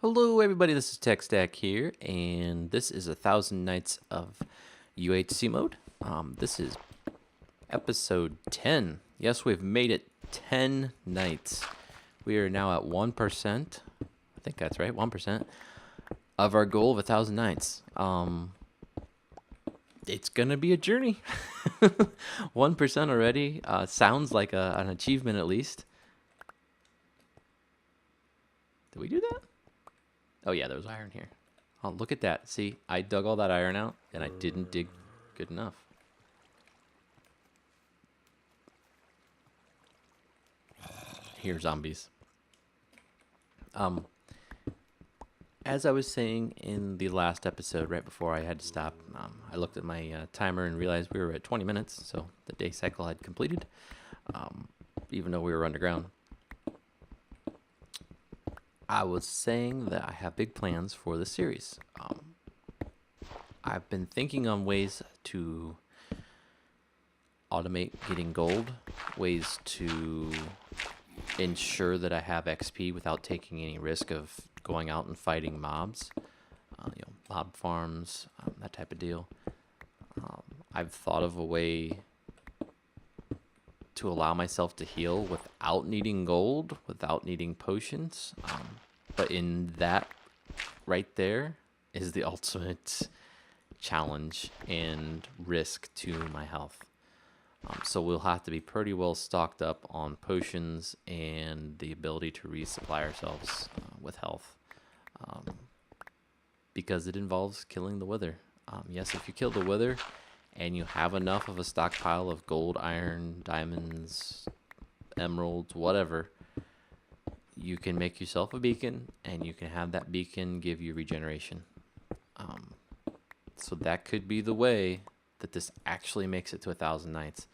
Hello everybody, this is TechStack here, and this is 1,000 Nights of UHC Mode. This is episode 10. Yes, we've made it 10 nights. We are now at 1%, I think that's right, 1% of our goal of 1,000 nights. It's gonna be a journey. 1% already, sounds like an achievement at least. Did we do that? Oh yeah, there was iron here. Oh, look at that. See, I dug all that iron out, and I didn't dig good enough. Here, zombies. As I was saying in the last episode, right before I had to stop, I looked at my timer and realized we were at 20 minutes, so the day cycle had completed, even though we were underground. I was saying that I have big plans for the series. I've been thinking on ways to automate getting gold, ways to ensure that I have XP without taking any risk of going out and fighting mobs, mob farms, that type of deal. I've thought of a way to allow myself to heal without needing gold, without needing potions. But in that right there is the ultimate challenge and risk to my health. So we'll have to be pretty well stocked up on potions and the ability to resupply ourselves with health. Because it involves killing the wither. Yes, if you kill the wither and you have enough of a stockpile of gold, iron, diamonds, emeralds, whatever, you can make yourself a beacon, and you can have that beacon give you regeneration. So that could be the way that this actually makes it to 1,000 nights.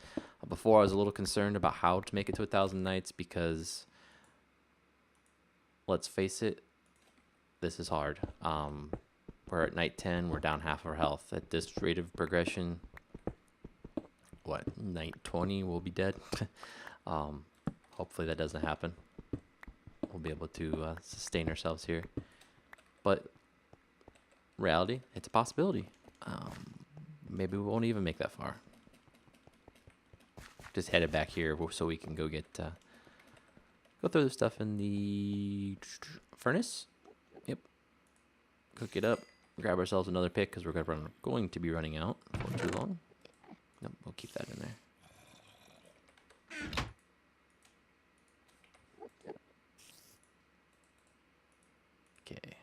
Before, I was a little concerned about how to make it to 1,000 nights because, let's face it, this is hard. We're at night 10, we're down half our health. At this rate of progression, night 20 we'll be dead. Hopefully that doesn't happen. We'll be able to sustain ourselves here. But reality, it's a possibility. Maybe we won't even make that far. Just headed back here so we can go get go throw the stuff in the furnace. Yep. Cook it up. Grab ourselves another pick because we're going to be running out for too long. Nope, we'll keep that in there. Okay.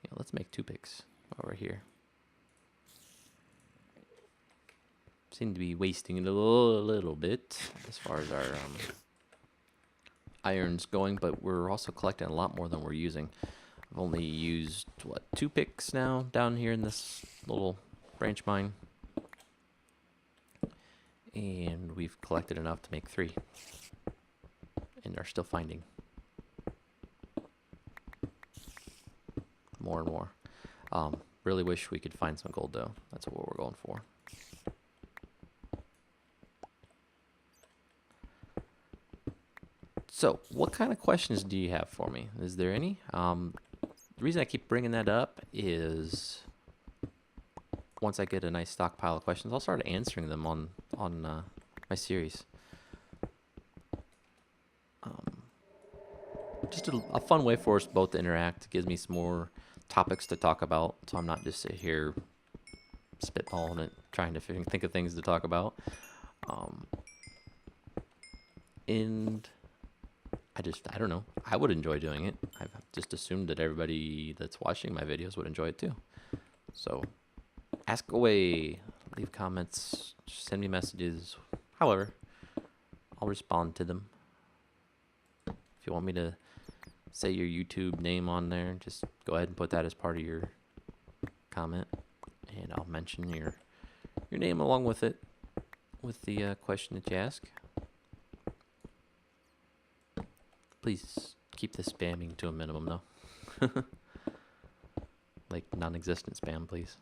Yeah, let's make 2 picks while we're here. Seem to be wasting it a little bit as far as our iron's going, but we're also collecting a lot more than we're using. I've only used, 2 picks now down here in this little branch mine. And we've collected enough to make 3. And are still finding more and more. Really wish we could find some gold though. That's what we're going for. So, what kind of questions do you have for me? Is there any? The reason I keep bringing that up is once I get a nice stockpile of questions, I'll start answering them on my series. Just a fun way for us both to interact. It gives me some more topics to talk about, so I'm not just here spitballing it, trying to think of things to talk about. And I don't know. I would enjoy doing it. I've just assumed that everybody that's watching my videos would enjoy it too. So, ask away. Leave comments. Send me messages. However, I'll respond to them. If you want me to say your YouTube name on there, just go ahead and put that as part of your comment. And I'll mention your name along with it, with the question that you ask. Please keep the spamming to a minimum, though. Like non-existent spam, please.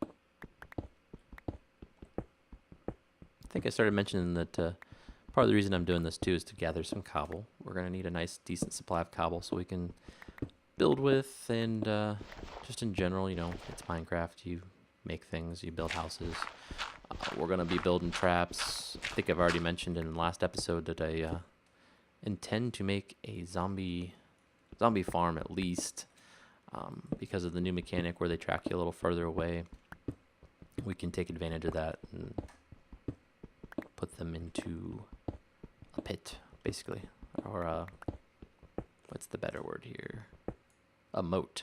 I think I started mentioning that part of the reason I'm doing this too is to gather some cobble. We're going to need a nice, decent supply of cobble so we can build with, and just in general, you know, it's Minecraft. You make things, you build houses. We're going to be building traps. I think I've already mentioned in the last episode that I intend to make a zombie farm at least, because of the new mechanic where they track you a little further away. We can take advantage of that and put them into a pit, basically, or what's the better word here? A moat.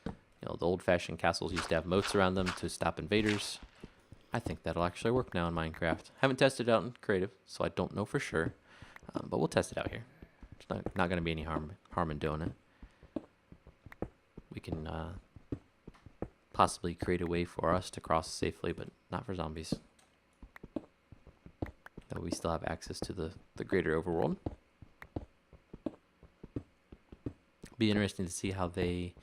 You know, the old-fashioned castles used to have moats around them to stop invaders. I think that'll actually work now in Minecraft. Haven't tested it out in creative, so I don't know for sure, but we'll test it out here. It's not going to be any harm in doing it. We can possibly create a way for us to cross safely, but not for zombies. That we still have access to the greater overworld. Be interesting to see how they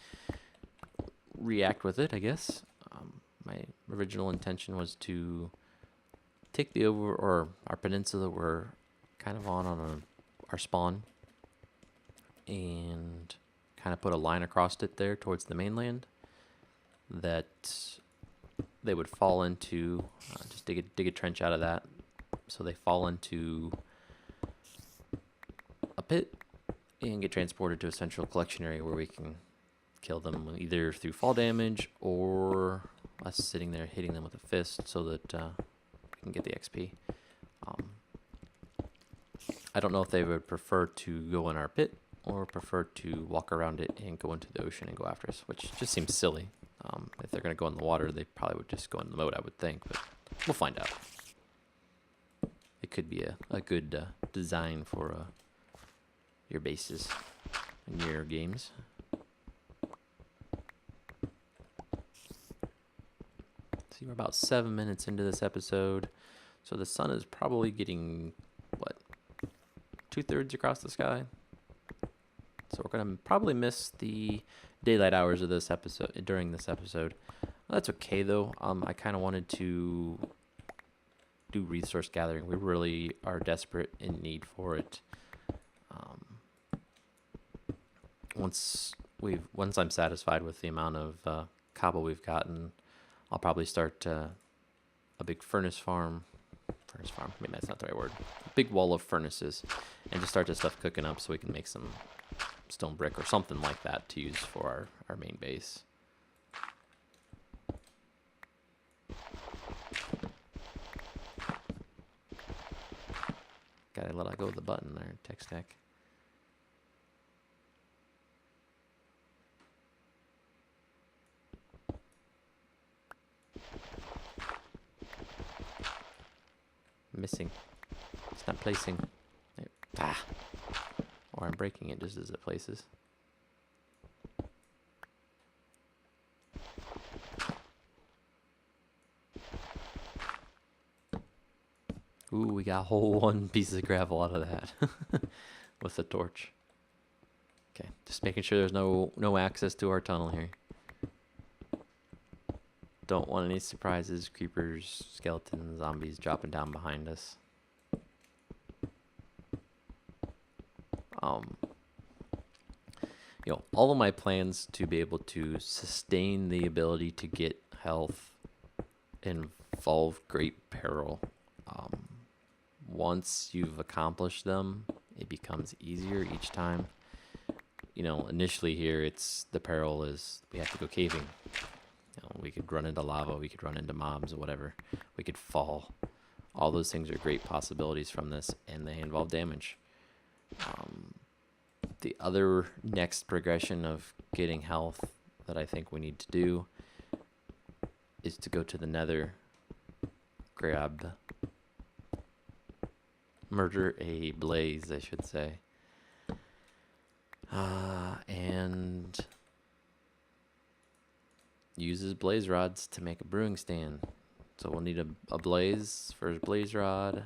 react with it, I guess. My original intention was to take our peninsula we're kind of on our spawn, and kind of put a line across it there towards the mainland that they would fall into. Just dig a trench out of that, so they fall into a pit and get transported to a central collection area where we can kill them either through fall damage or us sitting there hitting them with a fist so that we can get the XP. I don't know if they would prefer to go in our pit or prefer to walk around it and go into the ocean and go after us, which just seems silly. If they're going to go in the water, they probably would just go in the moat, I would think, but we'll find out. It could be a good design for your bases in your games. See, we're about 7 minutes into this episode, so the sun is probably getting, what, 2/3 across the sky? So we're going to probably miss the daylight hours of this episode during this episode. That's okay, though. I kind of wanted to do resource gathering. We really are desperate in need for it. Once I'm satisfied with the amount of cobble we've gotten, I'll probably start a big furnace farm. Maybe that's not the right word. A big wall of furnaces, and just start this stuff cooking up so we can make some stone brick or something like that to use for our main base. Gotta let go of the button there, tech stack. Missing. It's not placing. Or I'm breaking it just as it places. Ooh, we got a whole one piece of gravel out of that with the torch. Okay, just making sure there's no access to our tunnel here. Don't want any surprises, creepers, skeletons, zombies dropping down behind us. You know, all of my plans to be able to sustain the ability to get health involve great peril. Once you've accomplished them, it becomes easier each time. You know, initially here, the peril is we have to go caving. You know, we could run into lava, we could run into mobs or whatever. We could fall. All those things are great possibilities from this, and they involve damage. The other next progression of getting health that I think we need to do is to go to the Nether, murder a blaze, I should say, and uses blaze rods to make a brewing stand. So we'll need a blaze for a blaze rod,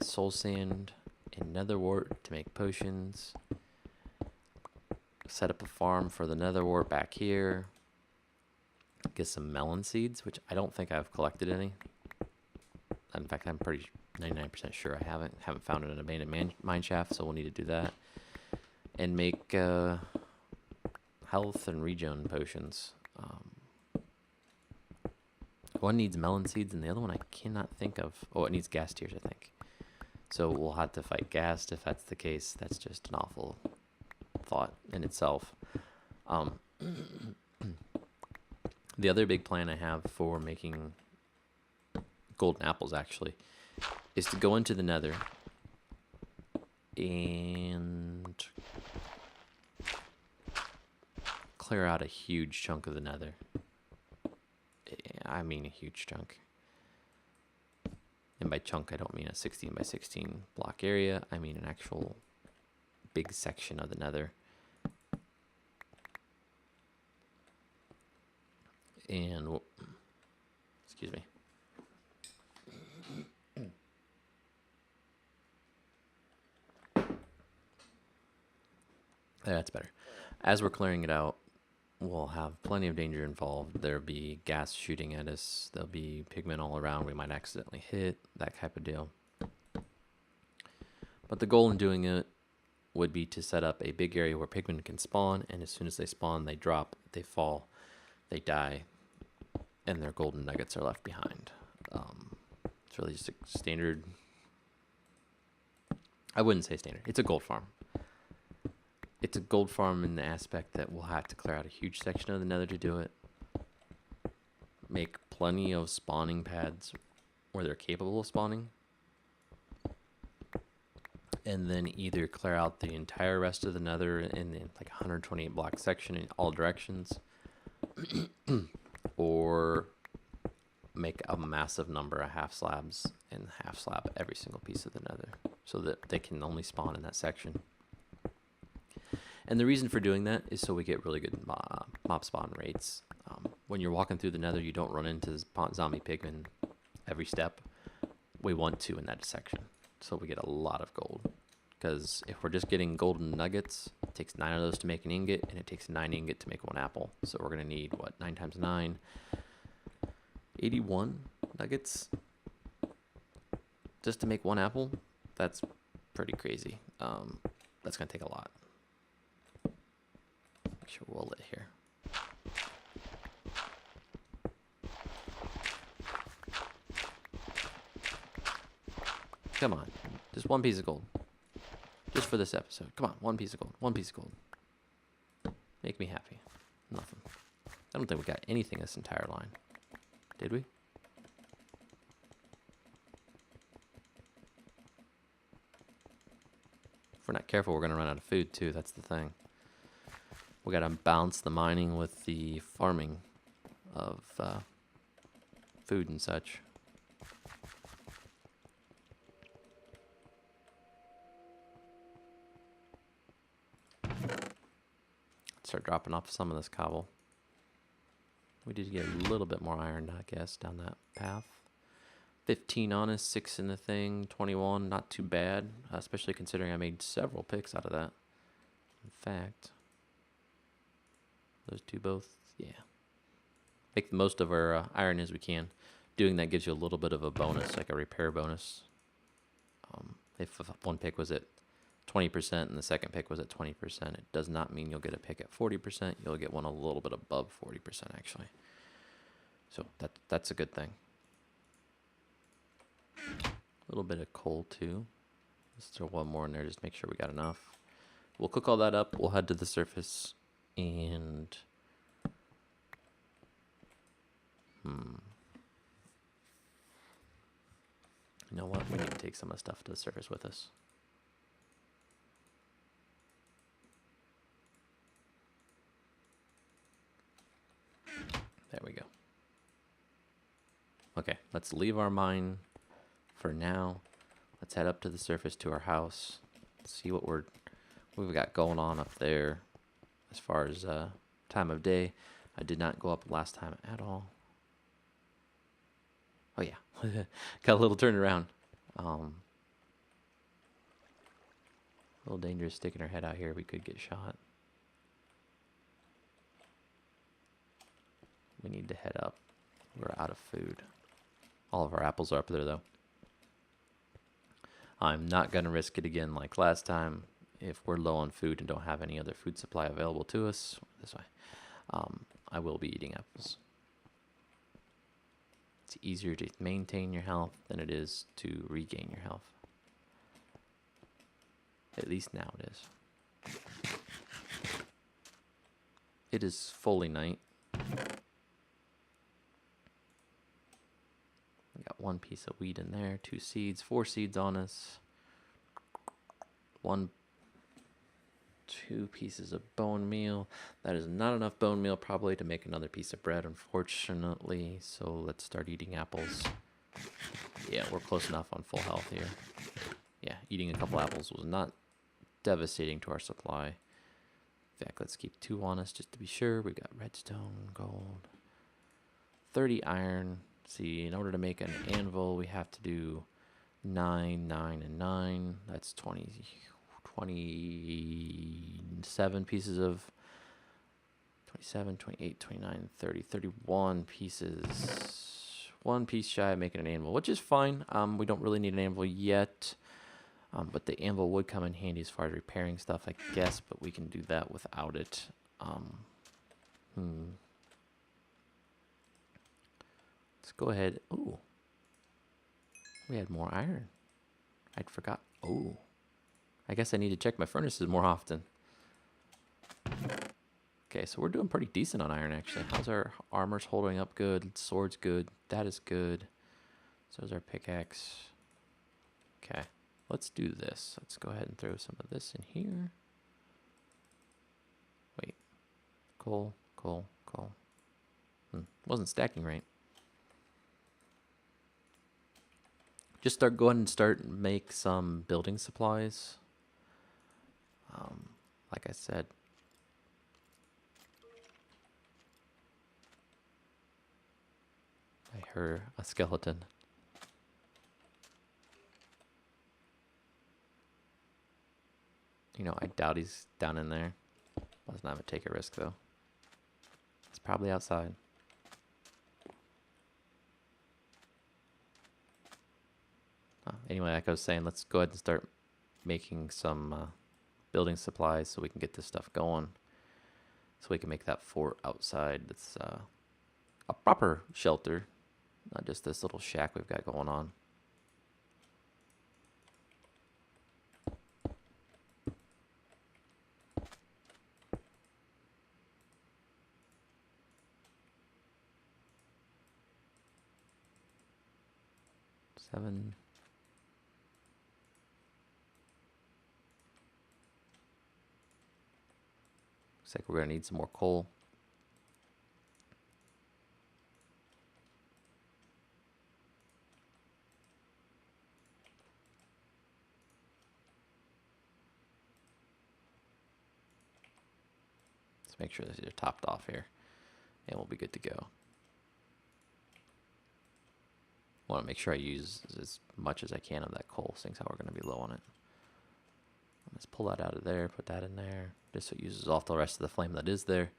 soul sand, and nether wart to make potions. Set up a farm for the nether wart back here. Get some melon seeds, which I don't think I've collected any. In fact, I'm pretty 99% sure I haven't found an abandoned mine shaft, so we'll need to do that. And make health and regen potions. One needs melon seeds, and the other one I cannot think of. Oh, it needs gas tears, I think. So we'll have to fight ghast if that's the case. That's just an awful thought in itself. The other big plan I have for making golden apples, actually, is to go into the nether and clear out a huge chunk of the nether. I mean a huge chunk. And by chunk, I don't mean a 16 by 16 block area. I mean an actual big section of the nether. And, excuse me. That's better. As we're clearing it out, we'll have plenty of danger involved. There'll be gas shooting at us. There'll be pigmen all around we might accidentally hit, that type of deal. But the goal in doing it would be to set up a big area where pigmen can spawn, and as soon as they spawn, they drop, they fall, they die, and their golden nuggets are left behind. It's really just a standard... I wouldn't say standard. It's a gold farm. It's a gold farm in the aspect that we'll have to clear out a huge section of the nether to do it. Make plenty of spawning pads where they're capable of spawning. And then either clear out the entire rest of the nether in the, like 128 block section in all directions. Or make a massive number of half slabs and half slab every single piece of the nether so that they can only spawn in that section. And the reason for doing that is so we get really good mob spawn rates. When you're walking through the nether, you don't run into zombie pigmen every step. We want to in that section, so we get a lot of gold. Because if we're just getting golden nuggets, it takes 9 of those to make an ingot, and it takes 9 ingot to make 1 apple. So we're going to need, what, 9 times 9? 81 nuggets just to make 1 apple? That's pretty crazy. That's going to take a lot. Make sure we'll lit here. Come on, just 1 piece of gold. Just for this episode. Come on, 1 piece of gold. 1 piece of gold. Make me happy. Nothing. I don't think we got anything this entire line. Did we? If we're not careful, we're going to run out of food too. That's the thing. We got to balance the mining with the farming of food and such. Start dropping off some of this cobble. We did get a little bit more iron, I guess, down that path. 15 on us, 6 in the thing, 21, not too bad, especially considering I made several picks out of that. In fact, those two both, yeah. Make the most of our iron as we can. Doing that gives you a little bit of a bonus, like a repair bonus. If one pick was at 20% and the second pick was at 20%, it does not mean you'll get a pick at 40%. You'll get one a little bit above 40% actually. So that's a good thing. A little bit of coal too. Let's throw one more in there, just make sure we got enough. We'll cook all that up. We'll head to the surface and you know what? We need to take some of the stuff to the surface with us. There we go. Okay, let's leave our mine for now. Let's head up to the surface to our house. See what we've got going on up there as far as time of day. I did not go up last time at all. Oh yeah, got a little turned around. A little dangerous sticking our head out here. We could get shot. We need to head up. We're out of food. All of our apples are up there though. I'm not going to risk it again like last time. If we're low on food and don't have any other food supply available to us, this way, I will be eating apples. It's easier to maintain your health than it is to regain your health. At least now it is. It is fully night. We got one piece of wheat in there, 2 seeds, 4 seeds on us. 2 pieces of bone meal. That is not enough bone meal probably to make another piece of bread, unfortunately. So let's start eating apples. Yeah, we're close enough on full health here. Yeah, eating a couple apples was not devastating to our supply. In fact, let's keep 2 on us just to be sure. We've got redstone, gold, 30 iron. See, in order to make an anvil, we have to do 9, 9, and 9. That's 27 pieces of 27, 28, 29, 30, 31 pieces. 1 piece shy of making an anvil, which is fine. We don't really need an anvil yet, but the anvil would come in handy as far as repairing stuff, I guess, but we can do that without it. Let's go ahead. Ooh, we had more iron. I'd forgot. Oh, I guess I need to check my furnaces more often. Okay, so we're doing pretty decent on iron, actually. How's our armor's holding up? Good. Sword's good. That is good. So is our pickaxe. Okay, let's do this. Let's go ahead and throw some of this in here. Wait. Coal, coal, coal. Wasn't stacking right. Just go ahead and start make some building supplies. Like I said, I heard a skeleton. You know, I doubt he's down in there. Let's not take a risk though. It's probably outside. Anyway, like I was saying, let's go ahead and start making some building supplies so we can get this stuff going. So we can make that fort outside. That's a proper shelter, not just this little shack we've got going on. Seven. Looks like we're going to need some more coal. Let's make sure these are topped off here, and we'll be good to go. Want to make sure I use as much as I can of that coal, since how we're going to be low on it. Let's pull that out of there, put that in there, just so it uses off the rest of the flame that is there.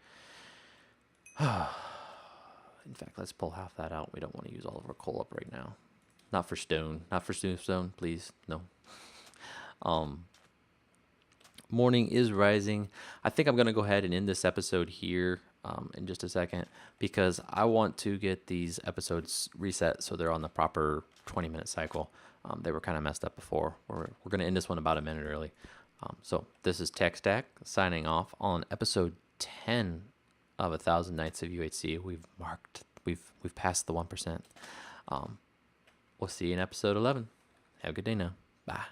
In fact, let's pull half that out. We don't want to use all of our coal up right now. Not for stone. Not for stone, please. No. Morning is rising. I think I'm going to go ahead and end this episode here in just a second, because I want to get these episodes reset so they're on the proper 20-minute cycle. They were kind of messed up before. We're going to end this one about a minute early. So this is Tech Stack signing off on episode 10 of 1,000 Nights of UHC. We've passed the 1%. We'll see you in episode 11. Have a good day now. Bye.